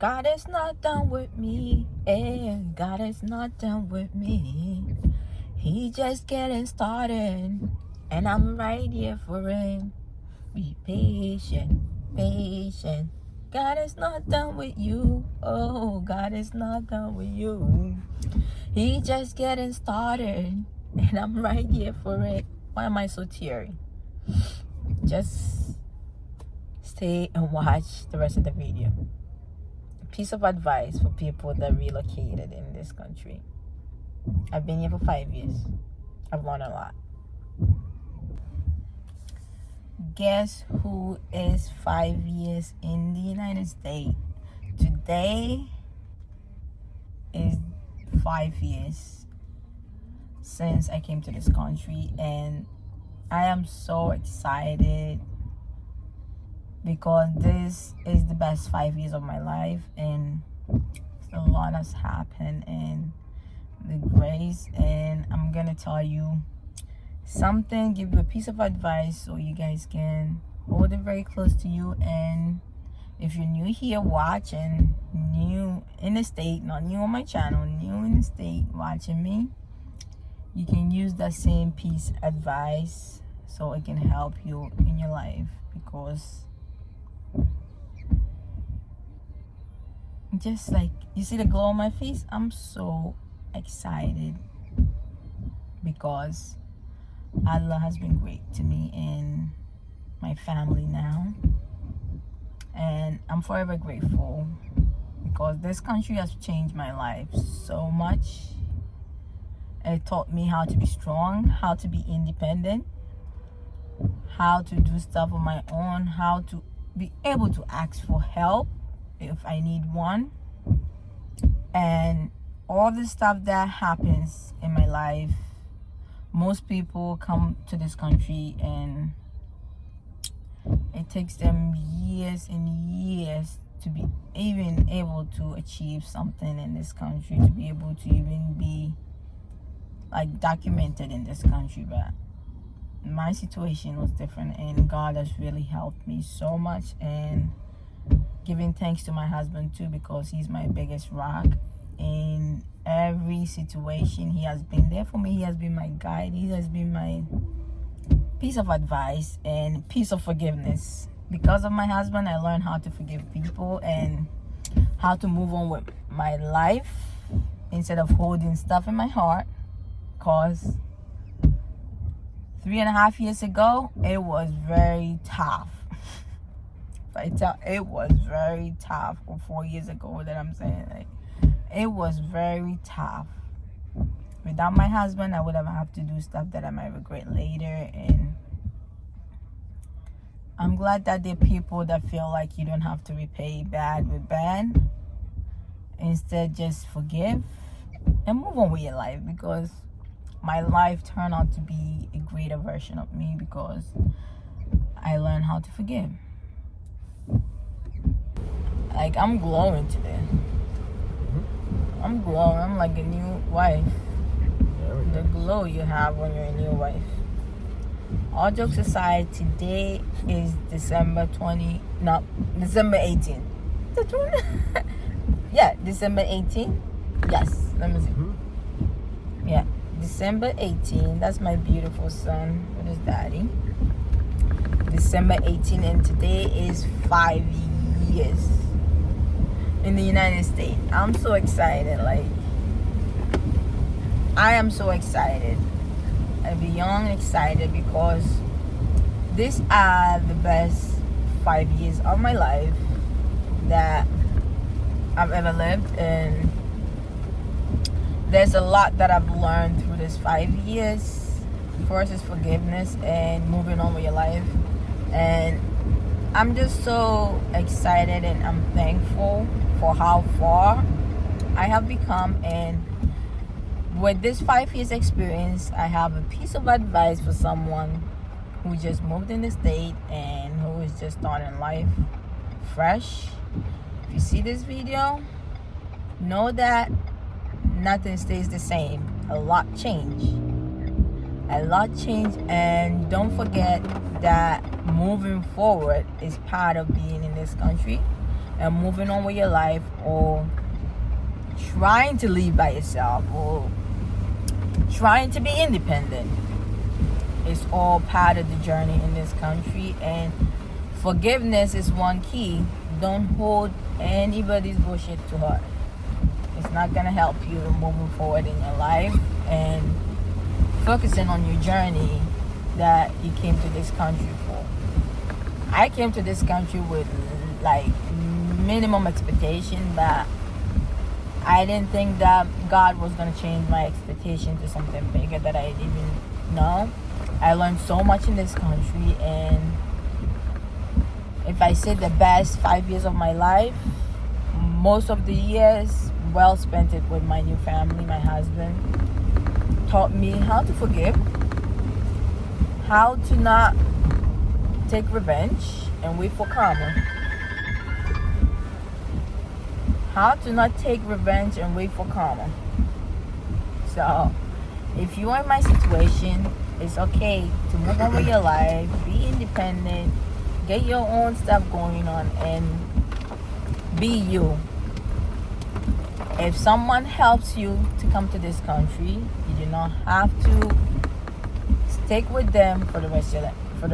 God is not done with me, and God is not done with me. He just getting started, and I'm right here for him. Be patient, patient. God is not done with you. Oh, God is not done with you. He just getting started, and I'm right here for it. Why am I so teary? Just stay and watch the rest of the video. A piece of advice for people that relocated in this country. I've been here for 5 years. I've learned a lot. Guess who is 5 years in the United States? Today is 5 years since I came to this country, and I am so excited because this is the best 5 years of my life, and a lot has happened in the grace. And I'm gonna tell you something, give you a piece of advice so you guys can hold it very close to you. And if you're new here watching, new in the state, not new on my channel, new in the state watching me, you can use that same piece of advice so it can help you in your life. Because just like you see the glow on my face, I'm so excited because Allah has been great to me and my family now, and I'm forever grateful because this country has changed my life so much. It taught me how to be strong, how to be independent, how to do stuff on my own, how to be able to ask for help if I need one, and all the stuff that happens in my life. Most people come to this country and it takes them years and years to be even able to achieve something in this country, to be able to even be like documented in this country. But my situation was different, and God has really helped me so much. And giving thanks to my husband too, because he's my biggest rock in every situation. He has been there for me. He has been my guide. He has been my piece of advice and piece of forgiveness. Because of my husband, I learned how to forgive people and how to move on with my life instead of holding stuff in my heart. Because 3.5 years ago, it was very tough. It was very tough. Or 4 years ago, that I'm saying, like, it was very tough. Without my husband, I would have to do stuff that I might regret later. And I'm glad that there are people that feel like you don't have to repay bad with bad. Instead, just forgive and move on with your life, because my life turned out to be a greater version of me because I learned how to forgive. Like, I'm glowing today. I'm glowing. I'm like a new wife. The glow you have when you're a new wife. All jokes aside, today is December 18th. Yeah, December 18th. Yes, let me see. Yeah, December 18th. That's my beautiful son with his daddy. December 18th, and today is 5 years in the United States. I'm so excited. Like, I am so excited. I'm beyond excited because these are the best 5 years of my life that I've ever lived. And there's a lot that I've learned through this 5 years. First is forgiveness and moving on with your life. And I'm just so excited, and I'm thankful for how far I have become. And with this 5 years experience, I have a piece of advice for someone who just moved in the state and who is just starting life fresh. If you see this video, know that nothing stays the same. A lot changed. And don't forget that moving forward is part of being in this country. and moving on with your life, or trying to live by yourself, or trying to be independent. It's all part of the journey in this country, and forgiveness is one key. Don't hold anybody's bullshit to heart. It's not gonna help you moving forward in your life and focusing on your journey that you came to this country for. I came to this country with like minimum expectation, but I didn't think that God was gonna change my expectation to something bigger that I didn't even know. I learned so much in this country, and if I say the best 5 years of my life, most of the years well spent it with my new family. My husband taught me how to forgive, how to not take revenge and wait for karma, how to not take revenge and wait for karma. So if you are in my situation, it's okay to move on with your life, be independent, get your own stuff going on, and be you. If someone helps you to come to this country, you do not have to stick with them for the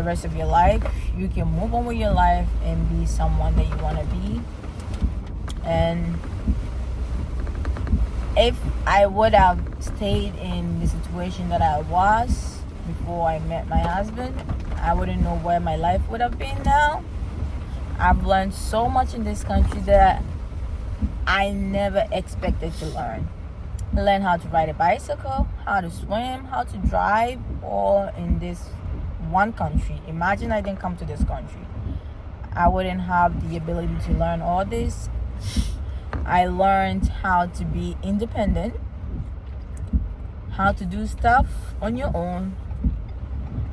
rest of your life. You can move on with your life and be someone that you want to be. And if I would have stayed in the situation that I was before I met my husband, I wouldn't know where my life would have been now. I've learned so much in this country that I never expected to learn. I learned how to ride a bicycle, how to swim, how to drive, all in this one country. Imagine I didn't come to this country. I wouldn't have the ability to learn all this. I learned how to be independent, how to do stuff on your own,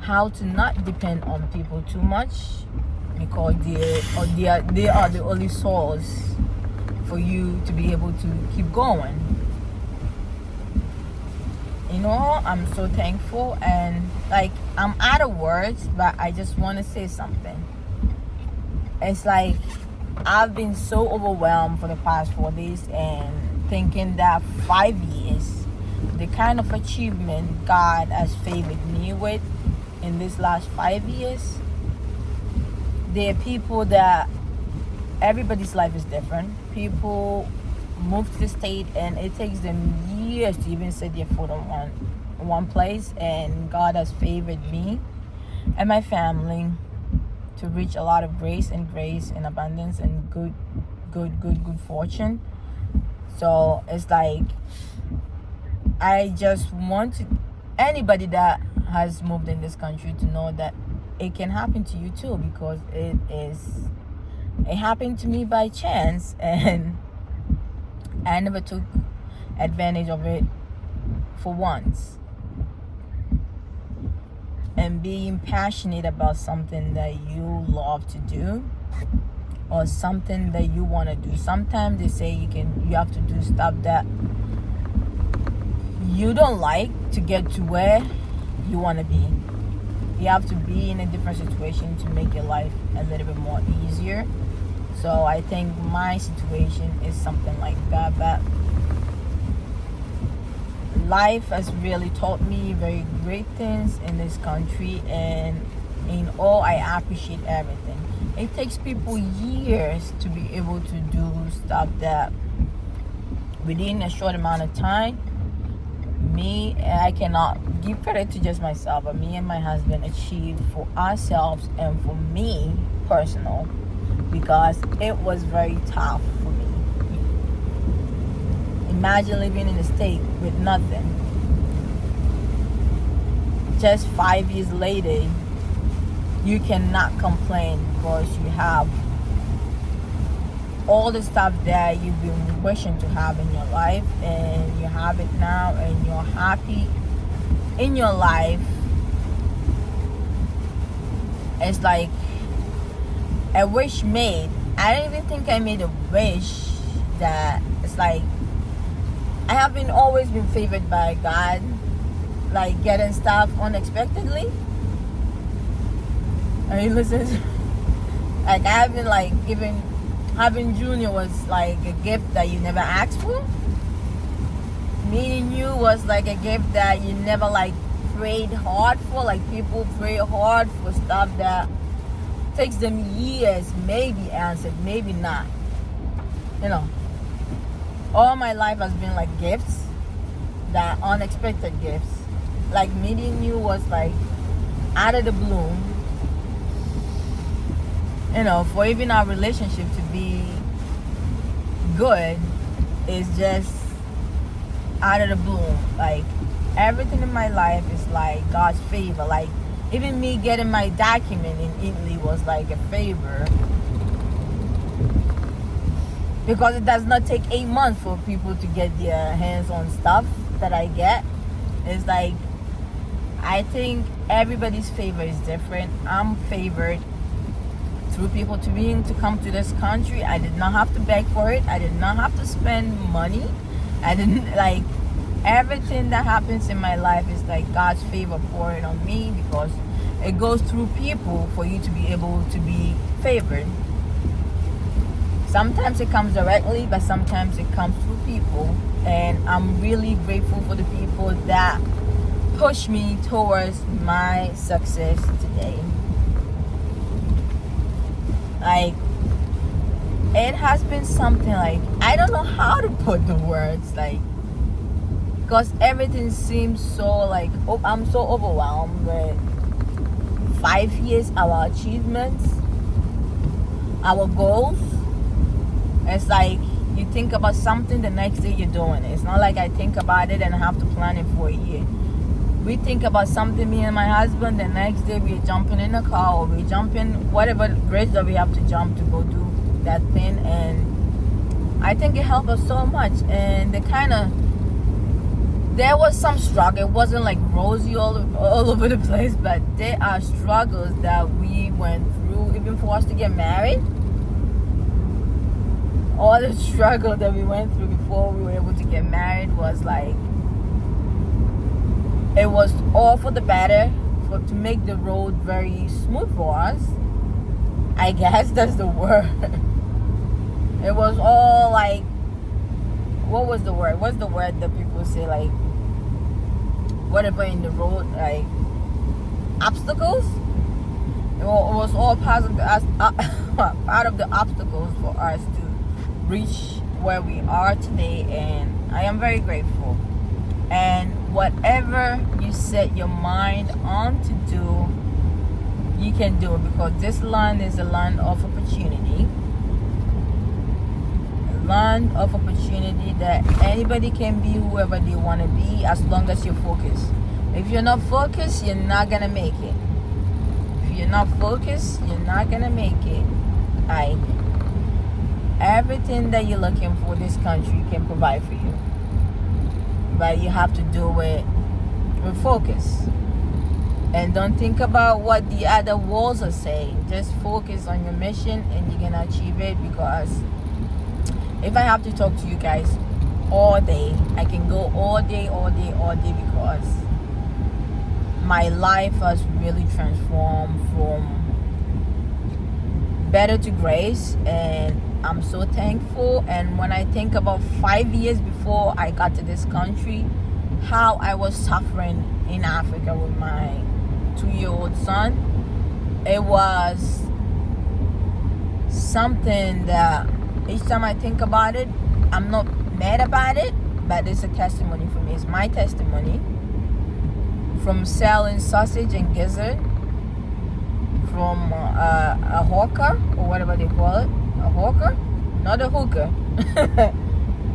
how to not depend on people too much, because they are the only source for you to be able to keep going. You know, I'm so thankful, and like I'm out of words, but I just want to say something. It's like I've been so overwhelmed for the past 4 days, and thinking that 5 years, the kind of achievement God has favored me with in this last 5 years, there are people that everybody's life is different. People move to the state and it takes them years to even set their foot on one place, and God has favored me and my family to reach a lot of grace and abundance and good fortune. So it's like I just want anybody that has moved in this country to know that it can happen to you too, because it happened to me by chance, and I never took advantage of it for once. And being passionate about something that you love to do, or something that you want to do. Sometimes they say you have to do stuff that you don't like to get to where you want to be. You have to be in a different situation to make your life a little bit more easier. So I think my situation is something like that. But life has really taught me very great things in this country, and in all, I appreciate everything. It takes people years to be able to do stuff that within a short amount of time, I cannot give credit to just myself, but me and my husband achieved for ourselves and for me personal, because it was very tough for me. Imagine living in a state with nothing. Just 5 years later, you cannot complain because you have all the stuff that you've been wishing to have in your life, and you have it now, and you're happy in your life. It's like a wish made. I don't even think I made a wish. That it's like I have always been favored by God, like getting stuff unexpectedly. Are you listening? Like I have been like given Having Junior was like a gift that you never asked for. Meeting you was like a gift that you never like prayed hard for. Like people pray hard for stuff that takes them years, maybe answered, maybe not. You know, all my life has been like gifts, that unexpected gifts. Like meeting you was like out of the blue. You know, for even our relationship to be good is just out of the blue. Like everything in my life is like God's favor. Like even me getting my document in Italy was like a favor, because it does not take 8 months for people to get their hands on stuff that I get. It's like, I think everybody's favor is different. I'm favored through people to come to this country. I did not have to beg for it. I did not have to spend money. I didn't like, everything that happens in my life is like God's favor pouring on me, because it goes through people for you to be able to be favored. Sometimes it comes directly, but sometimes it comes through people. And I'm really grateful for the people that push me towards my success today. Like, it has been something like, I don't know how to put the words, like, because everything seems so like, I'm so overwhelmed with 5 years, our achievements, our goals. It's like you think about something, the next day you're doing it. It's not like I think about it and I have to plan it for a year. We think about something, me and my husband, the next day we're jumping in a car, or we're jumping whatever bridge that we have to jump to go do that thing. And I think it helped us so much. And there was some struggle. It wasn't like rosy all over the place, but there are struggles that we went through, even for us to get married. All the struggle that we went through before we were able to get married was like, it was all for the better, to make the road very smooth for us. I guess that's the word. It was all like, what was the word? What's the word that people say, like, whatever in the road, like obstacles? It was all part of the obstacles for us to reach where we are today. And I am very grateful. And whatever you set your mind on to do, you can do it, because this land is a land of opportunity. A land of opportunity that anybody can be whoever they want to be, as long as you're focused. If you're not focused, you're not gonna make it. If you're not focused, you're not gonna make it. Like, everything that you're looking for, this country can provide for you, but you have to do it with focus. And don't think about what the other walls are saying. Just focus on your mission and you're gonna achieve it. Because if I have to talk to you guys all day, I can go all day, because my life has really transformed from better to grace, and I'm so thankful. And when I think about 5 years before I got to this country, how I was suffering in Africa with my 2-year-old son, it was something that each time I think about it, I'm not mad about it, but it's a testimony for me. It's my testimony. From selling sausage and gizzard, from a hawker, or whatever they call it. A hawker? Not a hooker.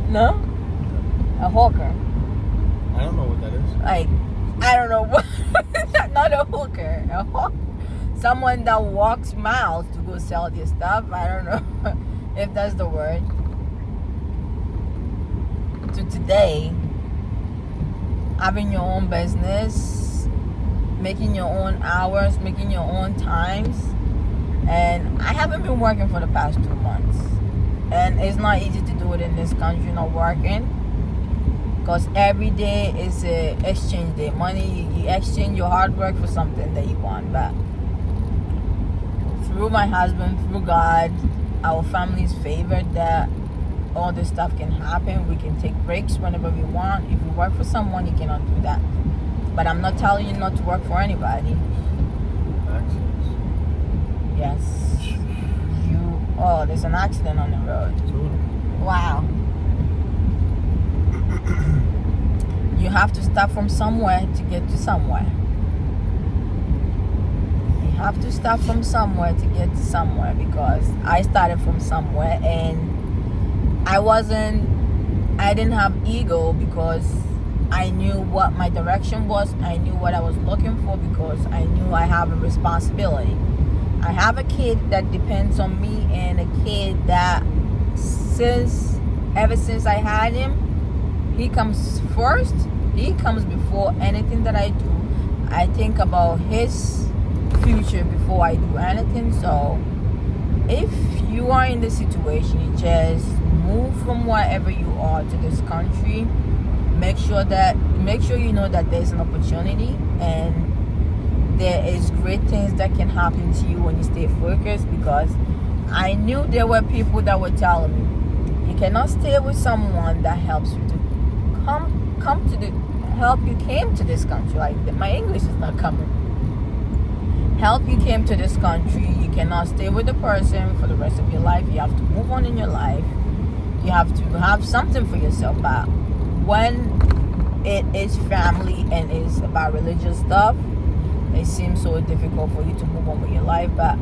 No? A hawker. I don't know what that is. Like, I don't know what. Not a hooker. A hawker. Someone that walks miles to go sell their stuff. I don't know if that's the word. To today, having your own business, making your own hours, making your own times. And I haven't been working for the past 2 months. And it's not easy to do it in this country, not working. Because every day is a exchange day. Money, you exchange your hard work for something that you want. But through my husband, through God, our families favored that all this stuff can happen. We can take breaks whenever we want. If you work for someone, you cannot do that. But I'm not telling you not to work for anybody. Accidents. Yes. Oh, there's an accident on the road. Wow. You have to start from somewhere to get to somewhere. You have to start from somewhere to get to somewhere, because I started from somewhere and I didn't have ego, because I knew what my direction was. I knew what I was looking for, because I knew I have a responsibility. I have a kid that depends on me, and a kid that ever since I had him, he comes first. He comes before anything that I do. I think about his future before I do anything. So if you are in this situation, you just move from wherever you are to this country. Make sure you know that there's an opportunity, and there is great things that can happen to you when you stay focused. Because I knew there were people that were telling me, you cannot stay with someone that helps you to help you came to this country. Like, my English is not coming. Help you came to this country. You cannot stay with the person for the rest of your life. You have to move on in your life. You have to have something for yourself. But when it is family and it's about religious stuff, it seems so difficult for you to move on with your life. But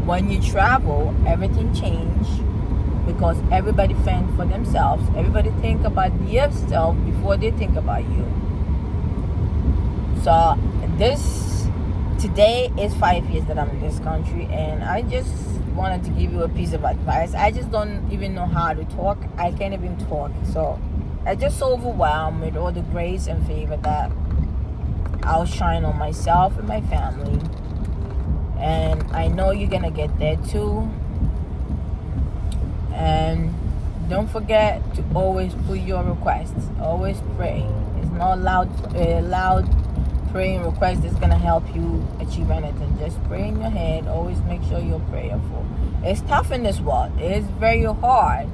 when you travel, everything changes, because everybody fend for themselves. Everybody think about themselves before they think about you. So today is 5 years that I'm in this country, and I just wanted to give you a piece of advice. I just don't even know how to talk. I can't even talk. So I'm just so overwhelmed with all the grace and favor that I'll shine on myself and my family. And I know you're gonna get there too. And don't forget to always put your requests. Always pray. It's not loud praying request that's gonna help you achieve anything. Just pray in your head. Always make sure you're prayerful. It's tough in this world. It's very hard.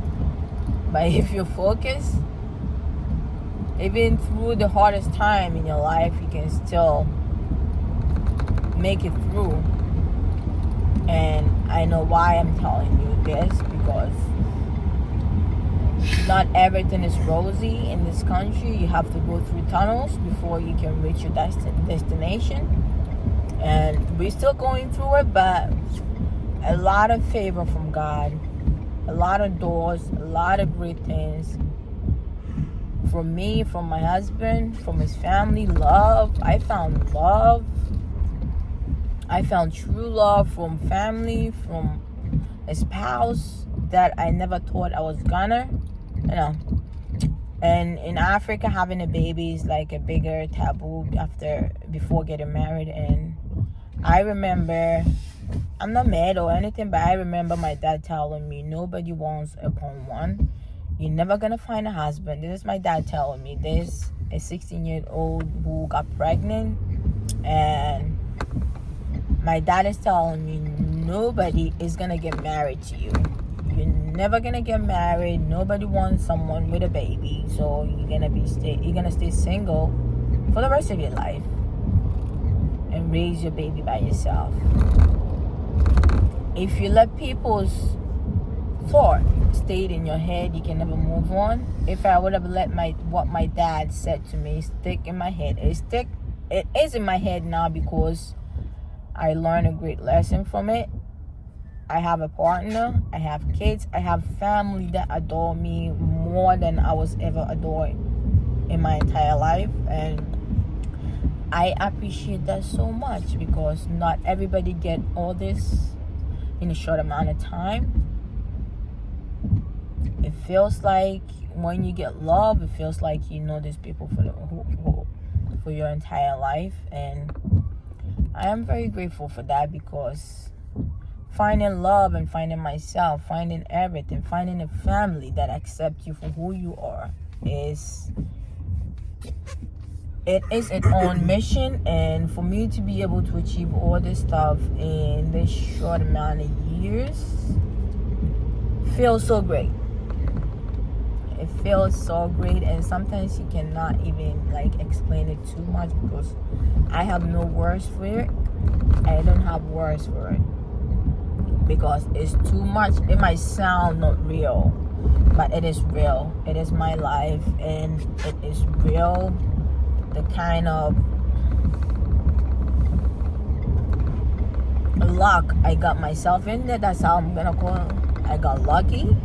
But if you're focused, even through the hardest time in your life, you can still make it through. And I know why I'm telling you this, because not everything is rosy in this country. You have to go through tunnels before you can reach your destination. And we're still going through it, but a lot of favor from God, a lot of doors, a lot of great things. From me, from my husband, from his family, love. I found love. I found true love from family, from a spouse that I never thought I was gonna, And in Africa, having a baby is like a bigger taboo before getting married. And I remember, I'm not mad or anything, but I remember my dad telling me, nobody wants upon one. You're never gonna find a husband. This is my dad telling me. There's a 16-year-old who got pregnant, and my dad is telling me nobody is gonna get married to you. You're never gonna get married. Nobody wants someone with a baby, so you're gonna stay single for the rest of your life and raise your baby by yourself. If you let people's thought stayed in your head, you can never move on. If I would have let what my dad said to me stick in my head, it is in my head now, because I learned a great lesson from it. I have a partner, I have kids, I have family that adore me more than I was ever adored in my entire life. And I appreciate that so much, because not everybody get all this in a short amount of time. It feels like when you get love, it feels like you know these people for your entire life. And I am very grateful for that, because finding love and finding myself, finding everything, finding a family that accepts you for who you are is its own mission. And for me to be able to achieve all this stuff in this short amount of years, feels so great. It feels so great, and sometimes you cannot even like explain it too much because I have no words for it. I don't have words for it because it's too much. It might sound not real, but it is real. It is my life, and it is real. The kind of luck I got myself in there, that's how I'm gonna call it. I got lucky.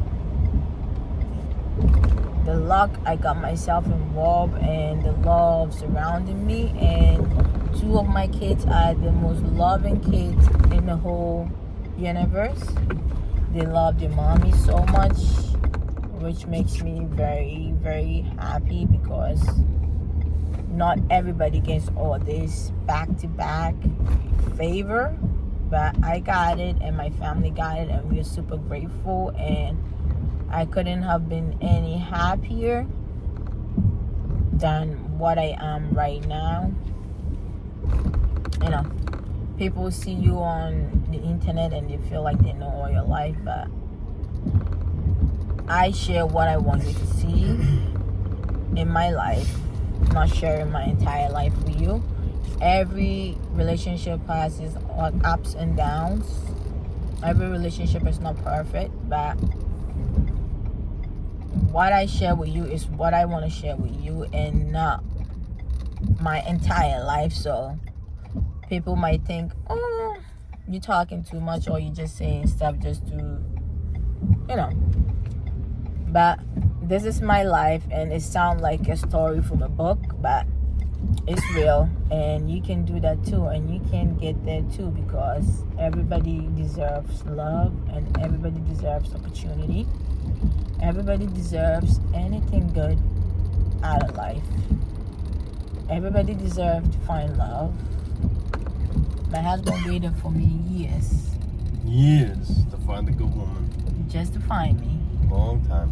The luck I got myself involved, and the love surrounding me, and 2 of my kids are the most loving kids in the whole universe. They love their mommy so much, which makes me very, very happy because not everybody gets all this back-to-back favor, but I got it and my family got it, and we're super grateful, and I couldn't have been any happier than what I am right now. You know, people see you on the internet and they feel like they know all your life, but I share what I want you to see in my life, not sharing my entire life with you. Every relationship has its ups and downs. Every relationship is not perfect, but what I share with you is what I want to share with you, and not my entire life. So people might think, oh, you're talking too much, or you're just saying stuff just to, you know. But this is my life, and it sounds like a story from a book, but it's real, and you can do that too, and you can get there too, because everybody deserves love, and everybody deserves opportunity. Everybody deserves anything good out of life. Everybody deserves to find love. My husband waited for me years. Years to find a good woman. Just to find me. Long time.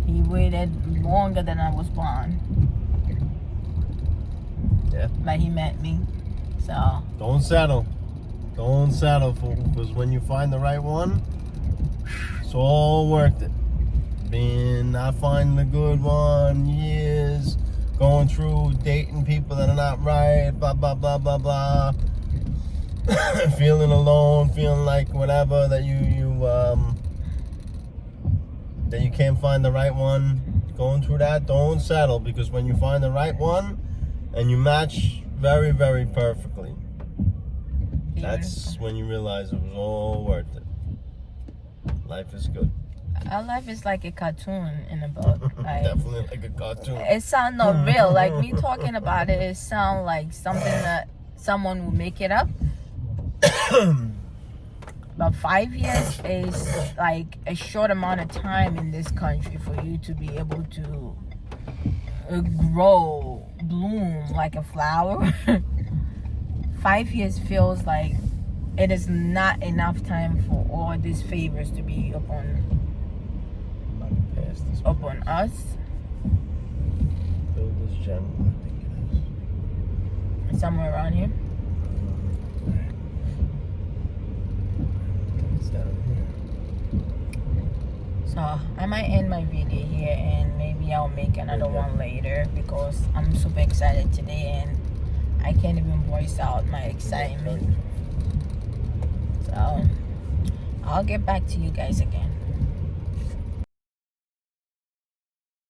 He waited longer than I was born. Yeah. But he met me. So. Don't settle. Don't settle, because when you find the right one, it's all worth it. Being not finding the good one, years, going through dating people that are not right, blah, blah, blah, blah, blah. Feeling alone, feeling like whatever, that that you can't find the right one. Going through that, don't settle, because when you find the right one and you match very, very perfectly, that's when you realize it was all worth it. Life is good. Our life is like a cartoon in a book. Like, definitely like a cartoon. It sounds not real. Like me talking about it, it sounds like something that someone would make it up. But 5 years is like a short amount of time in this country for you to be able to grow, bloom like a flower. 5 years feels like it is not enough time for all these favors to be upon us. Builder's Gem, I think it is. Somewhere around here. It's down here. So I might end my video here, and maybe I'll make another one later, because I'm super excited today and I can't even voice out my excitement. So I'll get back to you guys again.